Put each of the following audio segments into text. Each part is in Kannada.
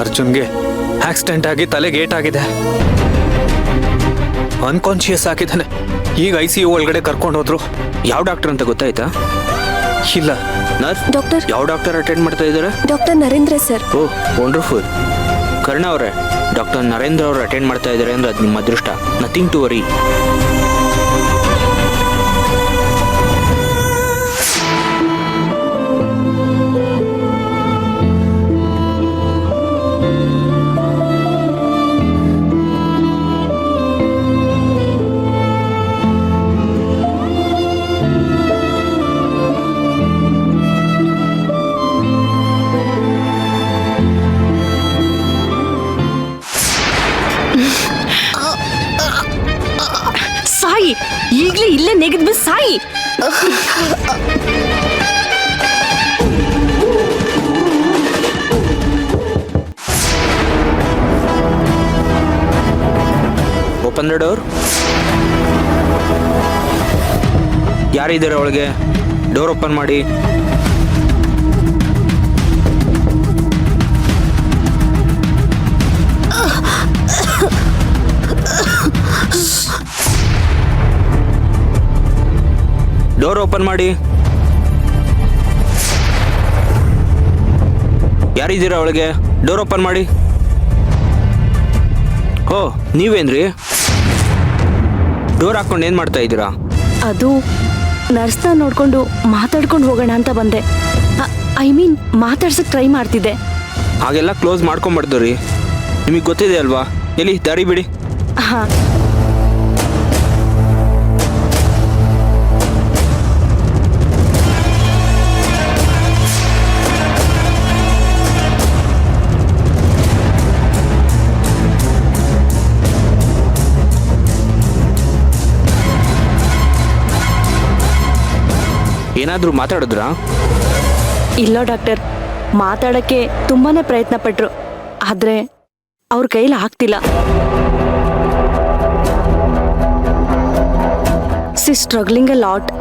ಅರ್ಜುನ್ಗೆ ಆಕ್ಸಿಡೆಂಟ್ ಆಗಿ ತಲೆಗೆ ಏಟಾಗಿದೆ. ಅನ್ಕಾನ್ಶಿಯಸ್ ಆಗಿದ್ದಾನೆ. ಈಗ ICU ಒಳಗಡೆ ಕರ್ಕೊಂಡು ಹೋದ್ರು. ಯಾವ ಡಾಕ್ಟರ್ ಅಂತ ಗೊತ್ತಾಯ್ತಾ? ಇಲ್ಲ. ನರ್ಸ್? ಡಾಕ್ಟರ್. ಯಾವ ಡಾಕ್ಟರ್ ಅಟೆಂಡ್ ಮಾಡ್ತಾ ಇದ್ದಾರೆ? Doctor Narendra sir. ಓ ವಂಡರ್ಫುಲ್. ಕರ್ಣ ಅವರೇ, ಡಾಕ್ಟರ್ ನರೇಂದ್ರ ಅವರು ಅಟೆಂಡ್ ಮಾಡ್ತಾ ಇದ್ದಾರೆ ಅಂದ್ರೆ ಅದು ನಿಮ್ಮ ಅದೃಷ್ಟ. Nothing to worry. ಸಾಯಿ, ಈಗ್ಲೇ ಇಲ್ಲೇ ನೆಗೆದ್ ಬಿಸ್ ಸಾಯಿ. Open the door. ಯಾರಿದ್ದಾರೆ ಒಳಗೆ? ಡೋರ್ ಓಪನ್ ಮಾಡಿ. ಡೋರ್ ಓಪನ್ ಮಾಡಿ. ಯಾರಿದ್ದೀರಾ ಒಳಗೆ? ಡೋರ್ ಓಪನ್ ಮಾಡಿ. ಓ ನೀವೇನ್ರಿ? ಡೋರ್ ಹಾಕೊಂಡು ಏನ್ ಮಾಡ್ತಾ ಇದ್ದೀರಾ? ಅದು ನರ್ಸ್ನ ನೋಡ್ಕೊಂಡು ಮಾತಾಡ್ಕೊಂಡು ಹೋಗೋಣ ಅಂತ ಬಂದೆ. ಐ ಮೀನ್ ಮಾತಾಡ್ಸಕ್ ಟ್ರೈ ಮಾಡ್ತಿದ್ದೆ. ಹಾಗೆಲ್ಲ ಕ್ಲೋಸ್ ಮಾಡ್ಕೊಂಬಾರ್ದು ರೀ. ನಿಮಗೆ ಗೊತ್ತಿದೆ ಅಲ್ವಾ? ಎಲ್ಲಿ ದಾರಿ ಬಿಡಿ. ಹಾ. ಏನಾದರೂ ಮಾತಾಡಿದ್ರಾ? ಇಲ್ಲ ಡಾಕ್ಟರ್, ಮಾತಾಡಕ್ಕೆ ತುಂಬಾನೇ ಪ್ರಯತ್ನ ಪಟ್ರು, ಆದ್ರೆ ಅವ್ರ ಕೈಲಿ ಆಗ್ತಿಲ್ಲ. C struggling A lot.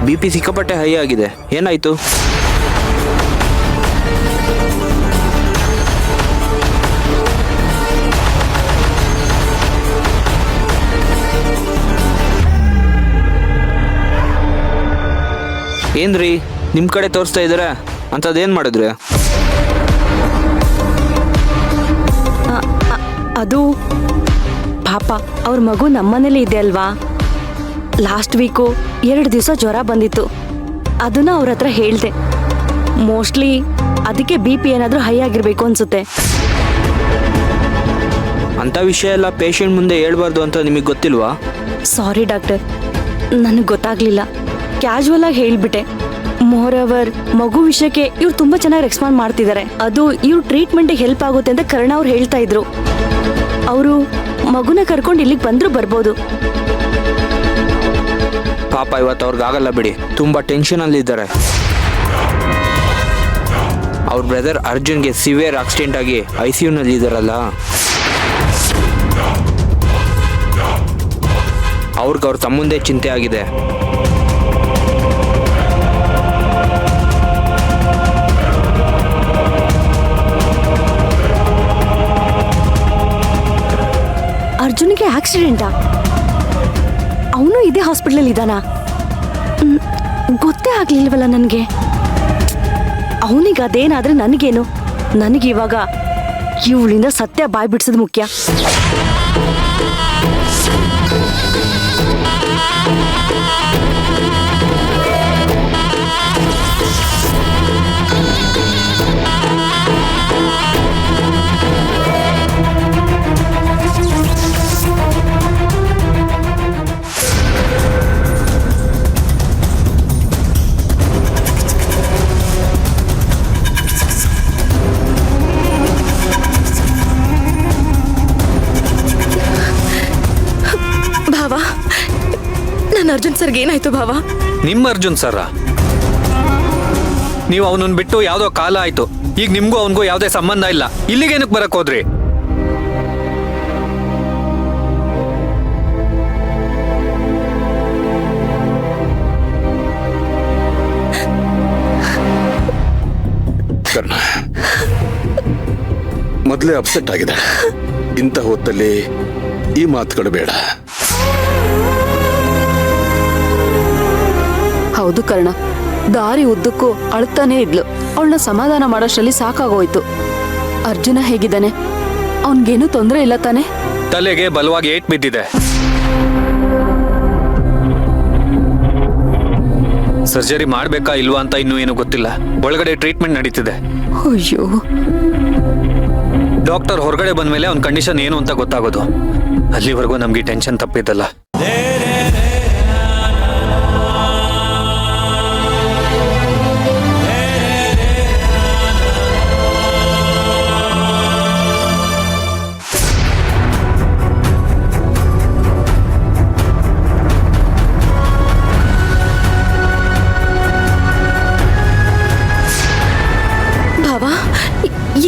BP ಸಿಕ್ಕಾಪಟ್ಟೆ ಹೈ ಆಗಿದೆ. ಏನಾಯ್ತು? ಏನ್ರಿ ನಿಮ್ ಕಡೆ ತೋರಿಸ್ತಾ ಇದಾರೆ ಅಂತದೇನ್ ಮಾಡಿದ್ರೆ? ಅದು ಪಾಪ ಅವ್ರ ಮಗು ನಮ್ಮನೇಲಿ ಇದೆ ಅಲ್ವಾ. ಲಾಸ್ಟ್ ವೀಕು 2 ದಿವಸ ಜ್ವರ ಬಂದಿತ್ತು. ಅದನ್ನ ಅವ್ರ ಹತ್ರ ಹೇಳ್ದೆ. ಮೋಸ್ಟ್ಲಿ ಅದಕ್ಕೆ BP ಏನಾದ್ರೂ ಹೈ ಆಗಿರ್ಬೇಕು ಅನ್ಸುತ್ತೆ. ಅಂತ ವಿಷಯ ಎಲ್ಲ ಪೇಷಂಟ್ ಮುಂದೆ ಹೇಳ್ಬಾರ್ದು ಅಂತ ನಿಮಗೆ ಗೊತ್ತಿಲ್ವಾ? ಸಾರಿ ಡಾಕ್ಟರ್, ನನಗೆ ಗೊತ್ತಾಗ್ಲಿಲ್ಲ. ಕ್ಯಾಶುವಲ್ ಆಗಿ ಹೇಳ್ಬಿಟ್ಟೆ. ಮೋರ್ ಓವರ್ ಮಗು ವಿಷಯಕ್ಕೆ ಇವ್ರು ತುಂಬಾ ಚೆನ್ನಾಗಿ ರೆಸ್ಪಾಂಡ್ ಮಾಡ್ತಿದ್ದಾರೆ. ಅದು ಇವ್ರ ಟ್ರೀಟ್ಮೆಂಟಿಗೆ ಹೆಲ್ಪ್ ಆಗುತ್ತೆ ಅಂತ ಕರ್ಣ ಅವ್ರು ಹೇಳ್ತಾ ಇದ್ರು. ಅವರು ಮಗುನ ಕರ್ಕೊಂಡು ಇಲ್ಲಿಗೆ ಬಂದ್ರು ಬರ್ಬೋದು. ಪಾಪ ಇವತ್ತು ಅವ್ರಿಗಾಗಲ್ಲ ಬಿಡಿ, ತುಂಬಾ ಟೆನ್ಷನ್ ಅಲ್ಲಿ ಇದ್ದಾರೆ. ಅವ್ರ ಬ್ರದರ್ ಅರ್ಜುನ್ಗೆ ಸಿವಿಯರ್ ಆಕ್ಸಿಡೆಂಟ್ ಆಗಿ ICU ನಲ್ಲಿ ಇದ್ದಾರಲ್ಲ, ಅವ್ರ ತಮ್ಮಂದೇ ಚಿಂತೆ ಆಗಿದೆ. ಅರ್ಜುನ್ಗೆ ಆಕ್ಸಿಡೆಂಟಾ? ಅವನು ಇದೇ ಹಾಸ್ಪಿಟಲ್ ಇದ್ದಾನಾ? ಗೊತ್ತೇ ಆಗ್ಲಿಲ್ವಲ್ಲ ನನಗೆ. ಅವನಿಗೆ ಅದೇನಾದ್ರೆ ನನಗೇನು? ನನಗಿವಾಗ ಇವಳಿಂದ ಸತ್ಯ ಬಾಯ್ ಬಿಡ್ಸೋದು ಮುಖ್ಯ. ಅರ್ಜುನ್ ಸರ್ಗೆ ಏನಾಯ್ತು ಭಾವ? ನಿಮ್ಮ ಅರ್ಜುನ್ ಸರ, ನೀವು ಅವನನ್ನ ಬಿಟ್ಟು ಯಾವ್ದೋ ಕಾಲ ಆಯ್ತು. ಈಗ ನಿಮ್ಗೂ ಅವನಿಗೂ ಯಾವುದೇ ಸಂಬಂಧ ಇಲ್ಲ. ಇಲ್ಲಿಗೇನಕ್ಕೆ ಬರಕ್ ಹೋದ್ರಿ? ಕರ್ಣ, ಮೊದಲೇ ಅಪ್ಸೆಟ್ ಆಗಿದೆ. ಇಂಥ ಹೊತ್ತಲ್ಲಿ ಈ ಮಾತುಗಳು ಬೇಡ. ಹೌದು ಕರ್ಣ, ದಾರಿ ಉದ್ದಕ್ಕೂ ಅಳ್ತಾನೆ ಇದ್ಲು. ಅವಳನ್ನ ಸಮಾಧಾನ ಮಾಡೋಷ್ಟರಲ್ಲಿ ಸಾಕಾಗೋಯ್ತು. ಅರ್ಜುನ ಹೇಗಿದ್ದಾನೆ? ಅವನ್ಗೇನು ತೊಂದರೆ ಇಲ್ಲ ತಾನೆ? ತಲೆಗೆ ಬಲವಾಗಿ ಏಟ್ ಬಿದ್ದಿದೆ. ಸರ್ಜರಿ ಮಾಡ್ಬೇಕಾ ಇಲ್ವಾ ಅಂತ ಇನ್ನೂ ಏನು ಗೊತ್ತಿಲ್ಲ. ಒಳಗಡೆ ಟ್ರೀಟ್ಮೆಂಟ್ ನಡೀತಿದೆ. ಅಯ್ಯೋ, ಡಾಕ್ಟರ್ ಹೊರಗಡೆ ಬಂದ್ಮೇಲೆ ಅವ್ನ ಕಂಡೀಷನ್ ಏನು ಅಂತ ಗೊತ್ತಾಗೋದು. ಅಲ್ಲಿವರೆಗೂ ನಮ್ಗೆ ಟೆನ್ಷನ್ ತಪ್ಪಿದ್ದಲ್ಲ.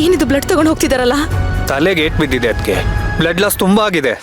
ಏನಿದು ಬ್ಲಡ್ ತಗೊಂಡು ಹೋಗ್ತಿದಾರಲ್ಲ? ತಲೆಗೆ ಏಟ್ ಬಿದ್ದಿದೆ, ಅದಕ್ಕೆ ಬ್ಲಡ್ ಲಾಸ್ ತುಂಬಾ ಆಗಿದೆ.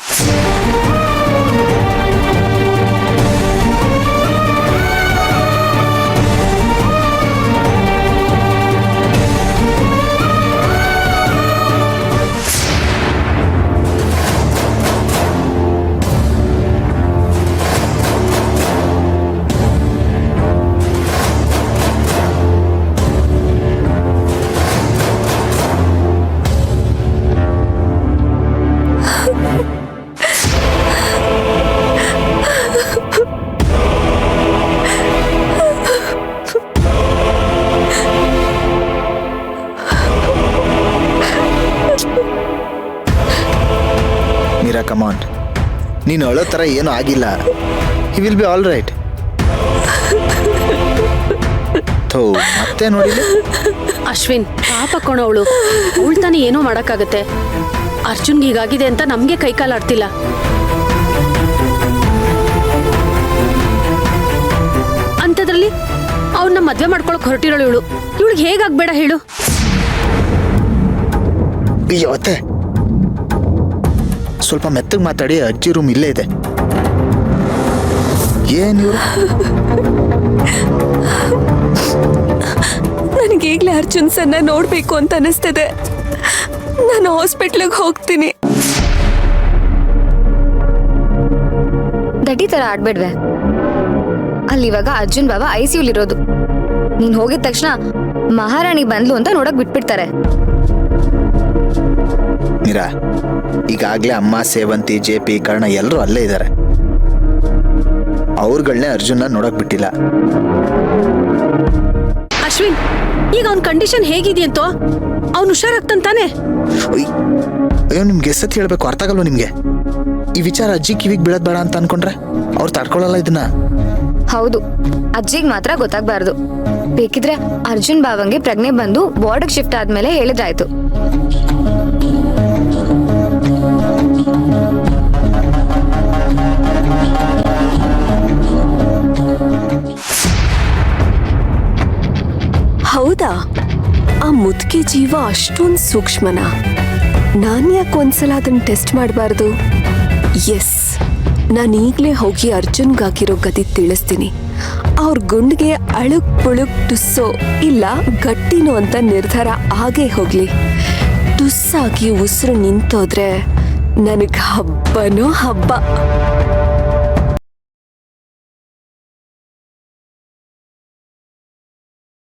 ಮೀರಾ, ಕಮಾನ್, ನೀನು ಅಳೋ ಥರ ಏನೂ ಆಗಿಲ್ಲ. He will be all right. Though, ಮತ್ತೆ ನೋಡಿ. ಅಶ್ವಿನ್, ಪಾಪ ಕೊಣವಳು. ಅವಳು ತಾನೇ ಏನೋ ಮಾಡಕ್ಕಾಗತ್ತೆ. ಅರ್ಜುನ್ಗೆ ಹೀಗಾಗಿದೆ ಅಂತ ನಮ್ಗೆ ಕೈಕಾಲಾಡ್ತಿಲ್ಲ. ಅಂಥದ್ರಲ್ಲಿ ಅವನ್ನ ಮದ್ವೆ ಮಾಡ್ಕೊಳಕ್ ಹೊರಟಿರೋಳು ಇವಳು. ಇವಳಿಗೆ ಹೇಗಾಗ್ಬೇಡ ಹೇಳು? ಅಯ್ಯೋ ಅತ್ತೆ, ಸ್ವಲ್ಪ ಮೆತ್ತಗೆ ಮಾತಾಡಿ. ಅಜ್ಜಿ ರೂಮ್ ಇಲ್ಲೇ ಇದೆ. ಏನು ನನಗೀಗ್ಲೇ ಅರ್ಜುನ್ ಸರ್ನ ನೋಡ್ಬೇಕು ಅಂತ ಅನಿಸ್ತಿದೆ. ನಾನು ಹಾಸ್ಪಿಟ್ಲಿಗೆ ಹೋಗ್ತೀನಿ. ದಡ್ಡಿ ತರ ಆಡ್ಬೇಡ್ವೆ. ಅಲ್ಲಿ ಇವಾಗ ಅರ್ಜುನ್ ಬಾಬಾ ಐಸಿಯುಲಿರೋದು. ನೀನ್ ಹೋಗಿದ ತಕ್ಷಣ ಮಹಾರಾಣಿ ಬಂದ್ಲು ಅಂತ ನೋಡಕ್ ಬಿಟ್ಬಿಡ್ತಾರೆ. ಮೀರಾ, ಈಗಾಗಲೇ ಅಮ್ಮ, ಸೇವಂತಿ, JP, ಕರ್ಣ ಎಲ್ಲರೂ ಅಲ್ಲೇ ಇದ್ದಾರೆ. ಅವ್ರುಗಳನ್ನೇ ಅರ್ಜುನ್ನ ನೋಡಕ್ ಬಿಟ್ಟಿಲ್ಲ. ಅಶ್ವಿನ್, ಈಗ ಅವ್ನ ಕಂಡೀಷನ್ ಹೇಗಿದೆಯಂತೋ? ಅವ್ನು ಹುಷಾರಾಗ್ತಾನೆ? ಅಯ್ಯೋ, ನಿಮ್ಗೆ ಎಷ್ಟೊತ್ತು ಹೇಳ್ಬೇಕು? ಅರ್ಥ ಆಗಲ್ವ ನಿಮ್ಗೆ? ಈ ವಿಚಾರ ಅಜ್ಜಿ ಕಿವಿಗೆ ಬೀಳದ್ ಬೇಡ ಅಂತ ಅನ್ಕೊಂಡ್ರೆ ಅವ್ರು ತಡ್ಕೊಳಲ್ಲ ಇದನ್ನ. ಹೌದು, ಅಜ್ಜಿಗ್ ಮಾತ್ರ ಗೊತ್ತಾಗ್ಬಾರ್ದು. ಬೇಕಿದ್ರೆ ಅರ್ಜುನ್ ಬಾವಂಗೆ ಪ್ರಜ್ಞೆ ಬಂದು ವಾರ್ಡ್ಗೆ ಶಿಫ್ಟ್ ಆದ್ಮೇಲೆ ಹೇಳಿದ್ರಾಯ್ತು. ಹೌದಾ? ಆ ಮುದುಕಿ ಜೀವ ಅಷ್ಟೊಂದು ಸೂಕ್ಷ್ಮನಾ? ನಾನು ಯಾಕೆ ಒಂದ್ಸಲ ಅದನ್ನ ಟೆಸ್ಟ್ ಮಾಡಬಾರ್ದು? ಎಸ್, ನಾನು ಈಗಲೇ ಹೋಗಿ ಅರ್ಜುನ್ಗಾಗಿರೋ ಗತಿ ತಿಳಿಸ್ತೀನಿ. ಅವ್ರ ಗುಂಡಿಗೆ ಅಳುಕ್ ಪುಳುಕ್ ಟುಸ್ಸೋ ಇಲ್ಲ ಗಟ್ಟಿನೋ ಅಂತ ನಿರ್ಧಾರ ಆಗೇ ಹೋಗ್ಲಿ. ಟುಸ್ಸಾಗಿ ಉಸಿರು ನಿಂತೋದ್ರೆ ನನಗೆ ಹಬ್ಬನೋ ಹಬ್ಬ.